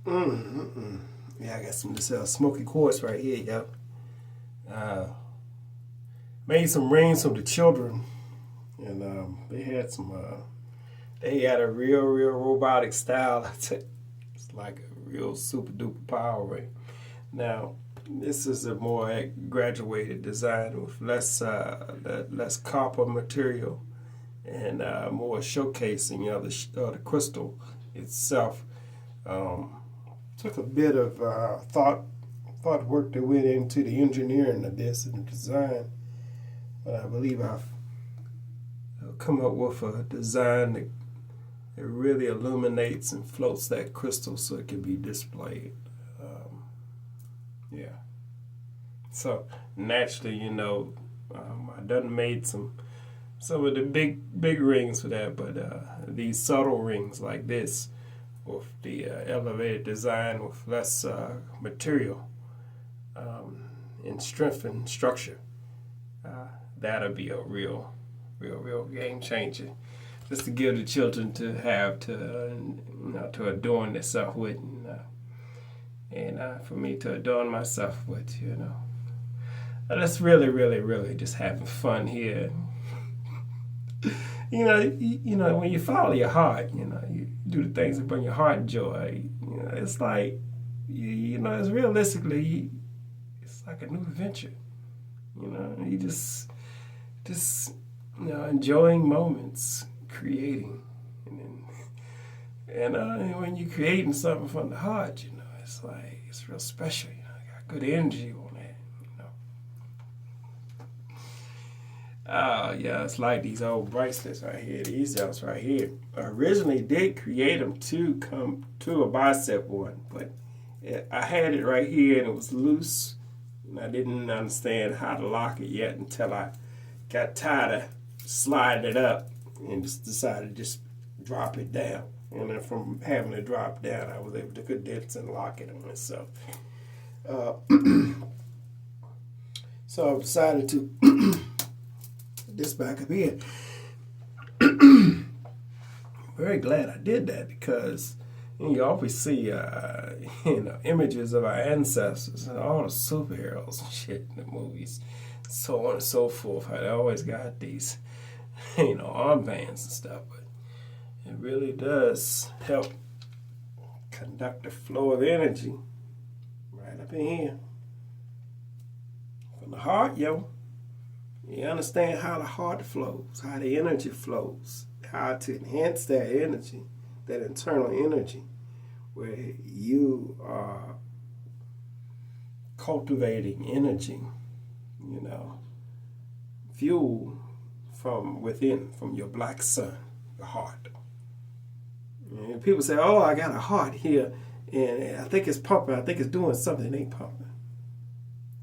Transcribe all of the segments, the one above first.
Yeah, I got some this smoky quartz right here, yo. Uh, Made some rings for the children, and they had some. They had a real robotic style. It's like a real super duper power ring. Now, this is a more graduated design with less copper material and more showcasing of the crystal itself. Um, Took a bit of thought work that went into the engineering of this and the design, but I believe I've come up with a design that really illuminates and floats that crystal so it can be displayed. Yeah. So naturally, I done made some of the big rings for that, but these subtle rings like this with the elevated design with less material and strength and structure, that'll be a real game changer. Just to give the children to have to adorn themselves with, and for me to adorn myself with, That's really just having fun here. When you follow your heart, you do the things that bring your heart joy. It's like, it's realistically, it's like a new adventure. You just enjoying moments, creating, and when you're creating something from the heart, it's like it's real special. Got good energy on that. Yeah, it's like these old bracelets right here. These jumps right here. I originally did create them to come to a bicep one, but I had it right here and it was loose, and I didn't understand how to lock it yet until I got tired of sliding it up and just decided to just drop it down. And then from having it drop down, I was able to condense and lock it on myself. So I decided to put this back up here. Very glad I did that because you always see images of our ancestors and all the superheroes and shit in the movies, so on and so forth. I always got these armbands and stuff, but it really does help conduct the flow of energy right up in here. From the heart, yo. You understand how the heart flows, how the energy flows, how to enhance that energy, that internal energy, where you are cultivating energy, fuel from within, from your black sun, your heart. And people say, oh, I got a heart here, and I think it's pumping, I think it's doing something. It ain't pumping.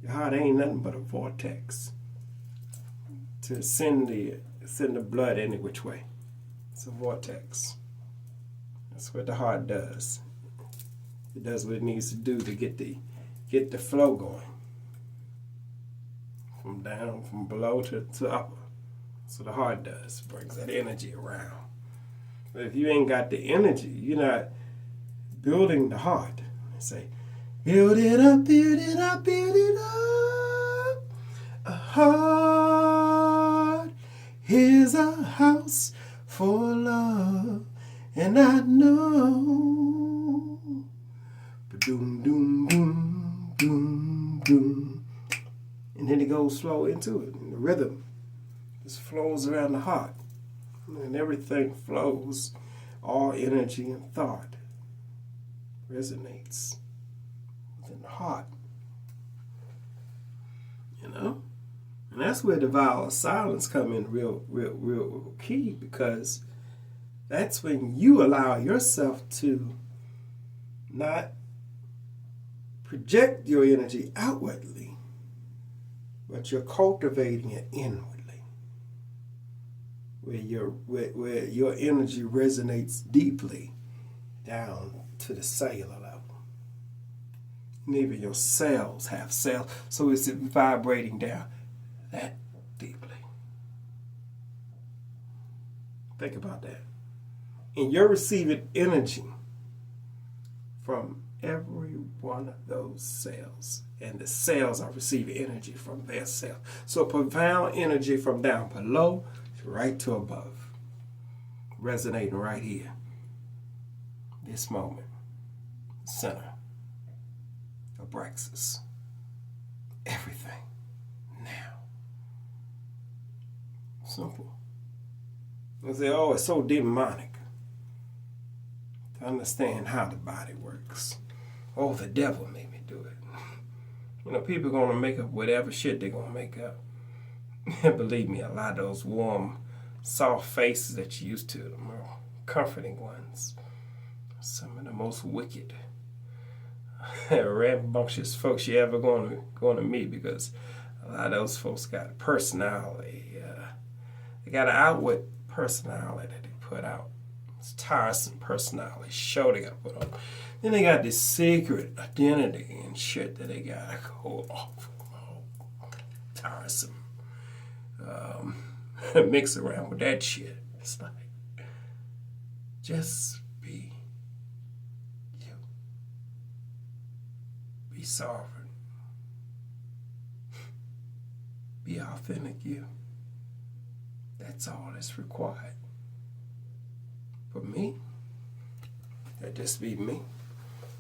Your heart ain't nothing but a vortex to send the blood any which way. It's a vortex. That's what the heart does. It does what it needs to do to get the flow going. From below to upper. So the heart does. Brings that energy around. But if you ain't got the energy, you're not building the heart. Say, build it up, build it up, build it up. A heart is a house for love. And I know. Doom, doom, doom, doom, doom. And then it goes slow into it. And the rhythm just flows around the heart. And everything flows. All energy and thought resonates within the heart. And that's where the vow of silence come in real key, because that's when you allow yourself to not project your energy outwardly, but you're cultivating it inwardly, where your energy resonates deeply down to the cellular level. And even your cells have cells, so it's vibrating down that deeply. Think about that. And you're receiving energy from every one of those cells. And the cells are receiving energy from their cells. So profound energy from down below right to above. Resonating right here. This moment. Center. Abraxas. Everything. Now. Simple. I say, oh, it's so demonic to understand how the body works. Oh, the devil made me do it. You know, people are going to make up whatever shit they're going to make up. And believe me, a lot of those warm, soft faces that you used to, the more comforting ones, some of the most wicked, rambunctious folks you ever going to meet, because a lot of those folks got a personality. They got an outward personality that they put out. It's tiresome personality show they got put on. Then they got this secret identity and shit that they got to go off. Oh, tiresome. Mix around with that shit. It's like, just be you. Be sovereign. Be authentic you. That's all that's required. For me, that just be me.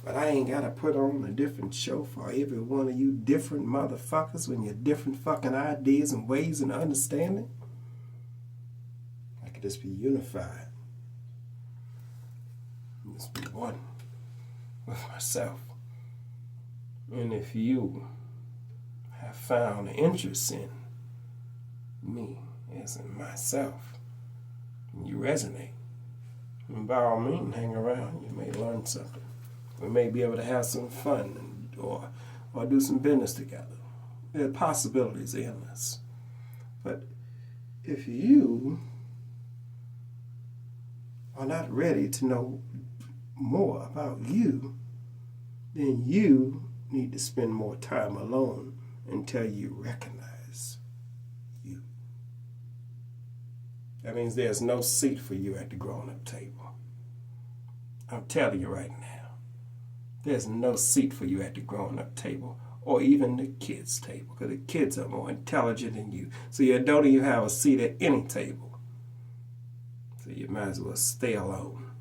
But I ain't got to put on a different show for every one of you different motherfuckers with your different fucking ideas and ways and understanding. I could just be unified. Just be one with myself. And if you have found an interest in me as in myself, and you resonate, and by all means, hang around. You may learn something. We may be able to have some fun or do some business together. There are possibilities endless. But if you are not ready to know more about you, then you need to spend more time alone until you recognize you. That means there's no seat for you at the grown-up table. I'm telling you right now. There's no seat for you at the grown-up table or even the kids' table, because the kids are more intelligent than you. So you don't even have a seat at any table. So you might as well stay alone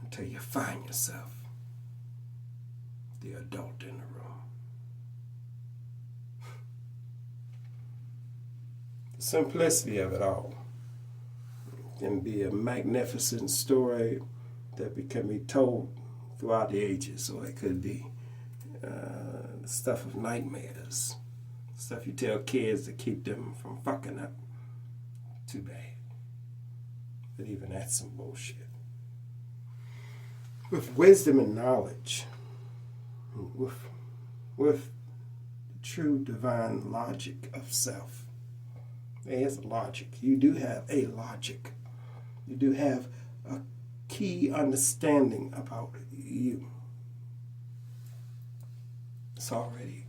until you find yourself the adult in the room. The simplicity of it all can be a magnificent story that can be told throughout the ages, or it could be stuff of nightmares, stuff you tell kids to keep them from fucking up. Too bad. But even that's some bullshit. With wisdom and knowledge, with the true divine logic of self, there is a logic. You do have a logic. You do have a key understanding about you. It's already,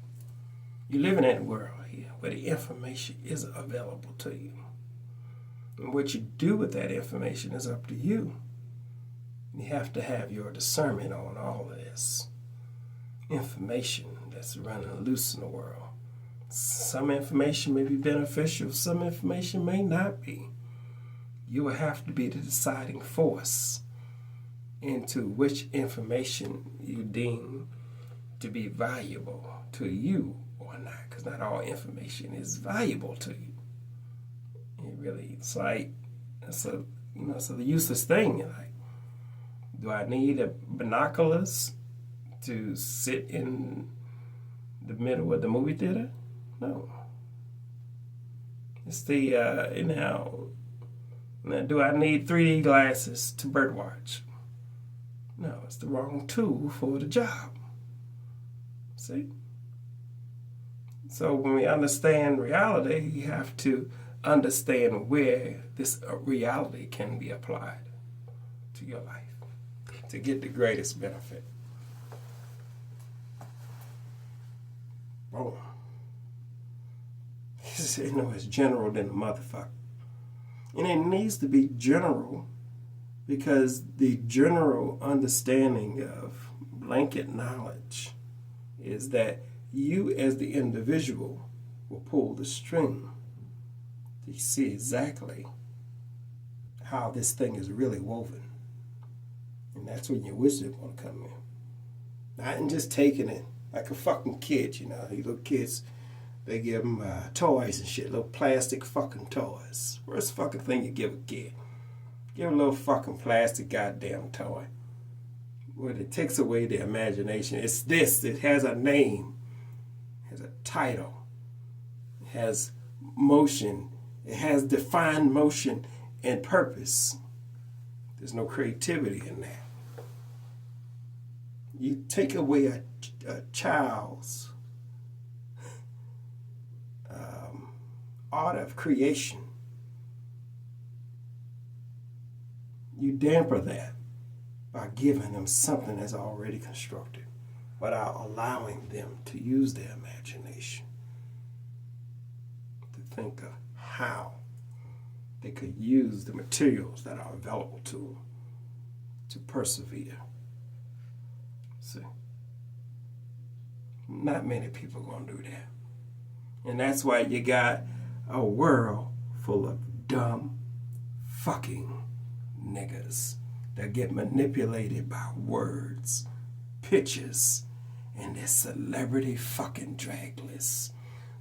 you live in that world here where the information is available to you. And what you do with that information is up to you. You have to have your discernment on all of this information that's running loose in the world. Some information may be beneficial, some information may not be. You will have to be the deciding force into which information you deem to be valuable to you or not, because not all information is valuable to you. It really, it's like, it's a useless thing. Like, do I need binoculars to sit in the middle of the movie theater? No. It's the, do I need 3D glasses to birdwatch? No, it's the wrong tool for the job. See? So when we understand reality, you have to understand where this reality can be applied to your life to get the greatest benefit. Oh. It's general than a motherfucker. And it needs to be general because the general understanding of blanket knowledge is that you as the individual will pull the string to see exactly how this thing is really woven. And that's when your wisdom will come in. Not in just taking it like a fucking kid, you know. These little kids, they give them toys and shit, little plastic fucking toys. Worst fucking thing you give a kid. Give a little fucking plastic goddamn toy. Well, it takes away their imagination. It's this. It has a name. It has a title. It has motion. It has defined motion and purpose. There's no creativity in that. You take away a child's art of creation. You damper that by giving them something that's already constructed without allowing them to use their imagination to think of how they could use the materials that are available to them to persevere. See, not many people are going to do that. And that's why you got a world full of dumb fucking niggas that get manipulated by words, pictures, and their celebrity fucking drag lists.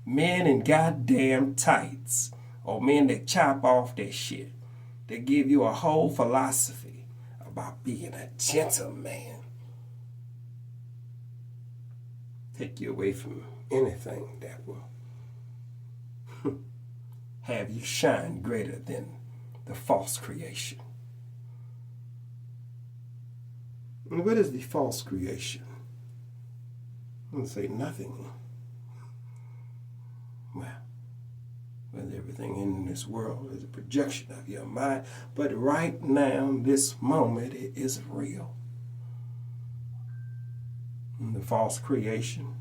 Men in goddamn tights, or men that chop off their shit. They give you a whole philosophy about being a gentleman. Take you away from anything that will have you shine greater than the false creation. And what is the false creation? I'm going to say nothing. Well, everything in this world is a projection of your mind, but right now, this moment, it is real. And the false creation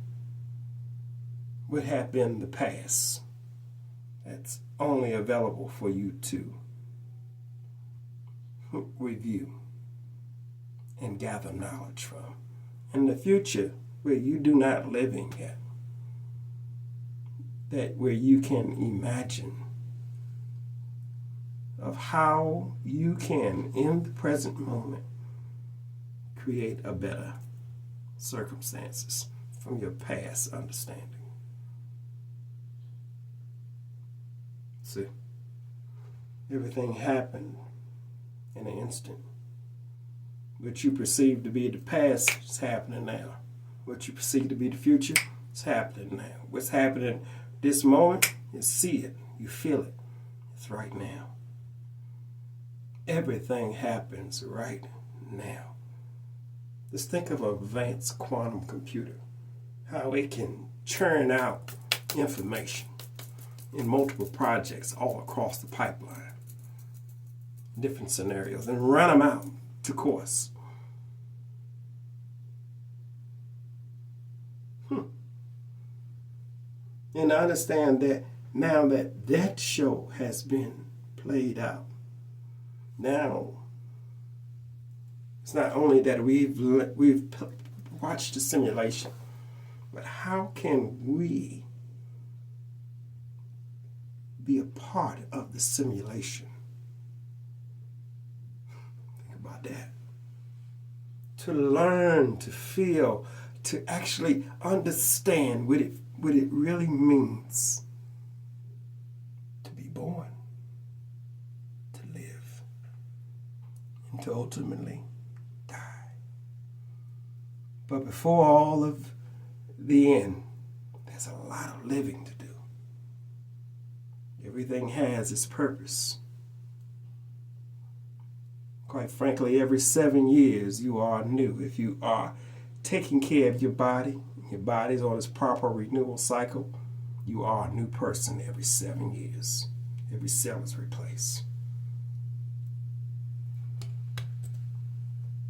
would have been the past. That's only available for you to review and gather knowledge from. In the future, where you do not live in yet, that where you can imagine of how you can, in the present moment, create a better circumstances from your past understanding. See, everything happened in an instant. What you perceive to be the past is happening now. What you perceive to be the future is happening now. What's happening this moment, you see it, you feel it. It's right now. Everything happens right now. Just think of an advanced quantum computer, how it can churn out information in multiple projects all across the pipeline, different scenarios, and run them out to course. And I understand that now that that show has been played out, now it's not only that we've watched the simulation, but how can we be a part of the simulation? Think about that. To learn, to feel, to actually understand what it really means to be born, to live, and to ultimately die. But before all of the end, there's a lot of living to do. Everything has its purpose. Quite frankly, every 7 years you are new. If you are taking care of your body's on its proper renewal cycle, you are a new person every 7 years. Every cell is replaced.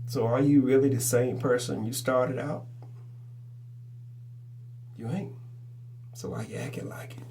So are you really the same person you started out? You ain't. So why you acting like it?